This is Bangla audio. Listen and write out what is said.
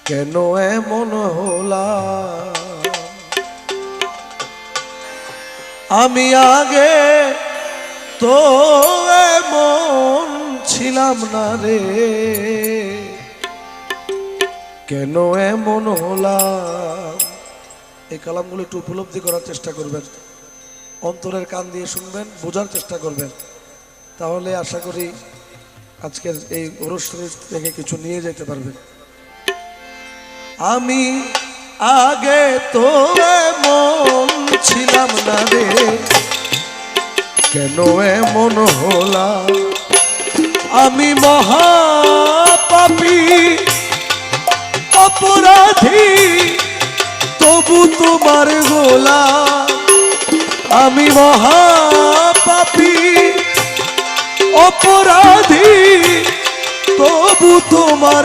কেন এমন হলাম আমি আগে তো এমন ছিলাম না রে, কেন এমন হলাম। এই কালামগুলো একটু উপলব্ধি করার চেষ্টা করবেন, অন্তরের কান দিয়ে শুনবেন, বোঝার চেষ্টা করবেন, তাহলে আশা করি আজকের এই অনুষ্ঠান থেকে কিছু নিয়ে যেতে পারবেন। আমি আগে তো এমন ছিলাম না রে, কেন এমন হলাম আমি মহাপাপী অপরাধী তবু তোমার গোলাম। আমি মহাপাপী অপরাধী তবু তোমার